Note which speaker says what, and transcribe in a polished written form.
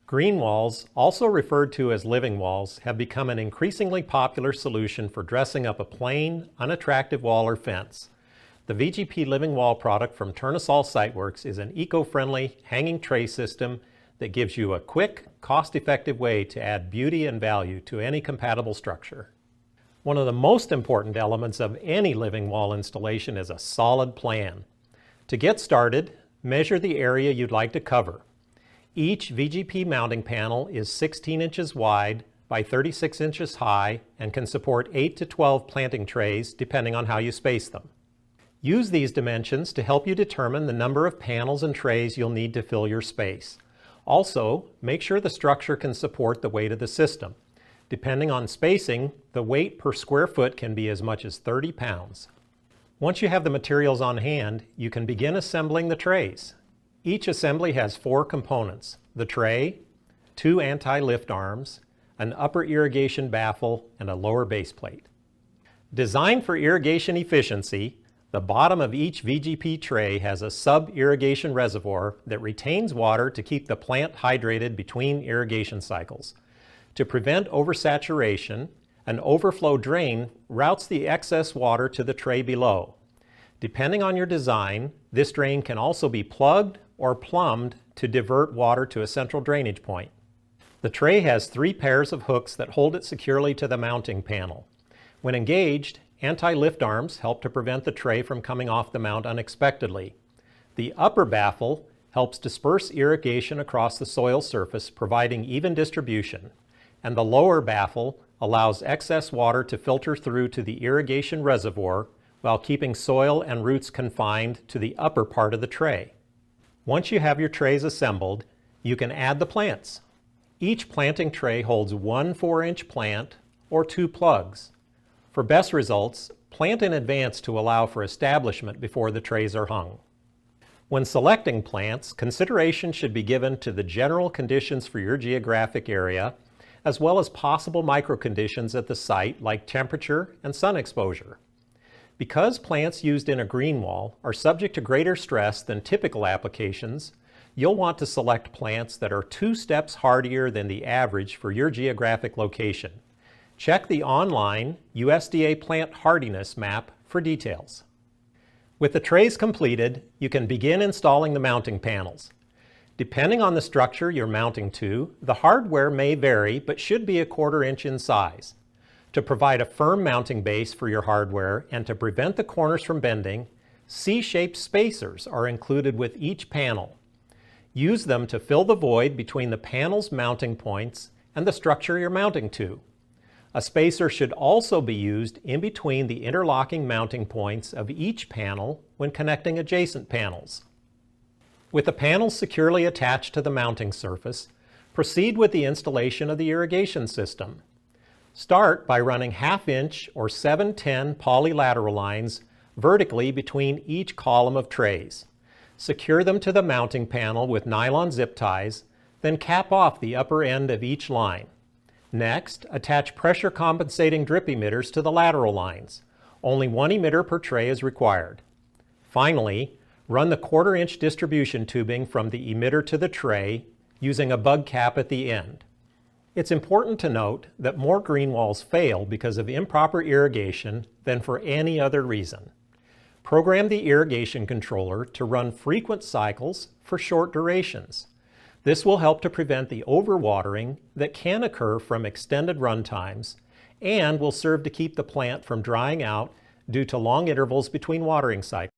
Speaker 1: Green walls, also referred to as living walls, have become an increasingly popular solution for dressing up a plain, unattractive wall or fence. The VGP Living Wall product from Turnasol Siteworks is an eco-friendly hanging tray system that gives you a quick, cost-effective way to add beauty and value to any compatible structure. One of the most important elements of any living wall installation is a solid plan. To get started, measure the area you'd like to cover. Each VGP mounting panel is 16 inches wide by 36 inches high and can support 8 to 12 planting trays depending on how you space them. Use these dimensions to help you determine the number of panels and trays you'll need to fill your space. Also, make sure the structure can support the weight of the system. Depending on spacing, the weight per square foot can be as much as 30 pounds. Once you have the materials on hand, you can begin assembling the trays. Each assembly has 4 components: the tray, 2 anti-lift arms, an upper irrigation baffle, and a lower base plate. Designed for irrigation efficiency, the bottom of each VGP tray has a sub-irrigation reservoir that retains water to keep the plant hydrated between irrigation cycles. To prevent oversaturation, an overflow drain routes the excess water to the tray below. Depending on your design, this drain can also be plugged or plumbed to divert water to a central drainage point. The tray has 3 pairs of hooks that hold it securely to the mounting panel. When engaged, anti-lift arms help to prevent the tray from coming off the mount unexpectedly. The upper baffle helps disperse irrigation across the soil surface, providing even distribution. And the lower baffle allows excess water to filter through to the irrigation reservoir while keeping soil and roots confined to the upper part of the tray. Once you have your trays assembled, you can add the plants. Each planting tray holds 1 4-inch plant or 2 plugs. For best results, plant in advance to allow for establishment before the trays are hung. When selecting plants, consideration should be given to the general conditions for your geographic area, as well as possible microconditions at the site like temperature and sun exposure. Because plants used in a green wall are subject to greater stress than typical applications, you'll want to select plants that are 2 steps hardier than the average for your geographic location. Check the online USDA plant hardiness map for details. With the trays completed, you can begin installing the mounting panels. Depending on the structure you're mounting to, the hardware may vary but should be 1/4 inch in size. To provide a firm mounting base for your hardware and to prevent the corners from bending, C-shaped spacers are included with each panel. Use them to fill the void between the panel's mounting points and the structure you're mounting to. A spacer should also be used in between the interlocking mounting points of each panel when connecting adjacent panels. With the panels securely attached to the mounting surface, proceed with the installation of the irrigation system. Start by running 1/2 inch or 7/10 polylateral lines vertically between each column of trays. Secure them to the mounting panel with nylon zip ties, then cap off the upper end of each line. Next, attach pressure compensating drip emitters to the lateral lines. Only 1 emitter per tray is required. Finally, run the 1/4 inch distribution tubing from the emitter to the tray using a bug cap at the end. It's important to note that more green walls fail because of improper irrigation than for any other reason. Program the irrigation controller to run frequent cycles for short durations. This will help to prevent the overwatering that can occur from extended run times and will serve to keep the plant from drying out due to long intervals between watering cycles.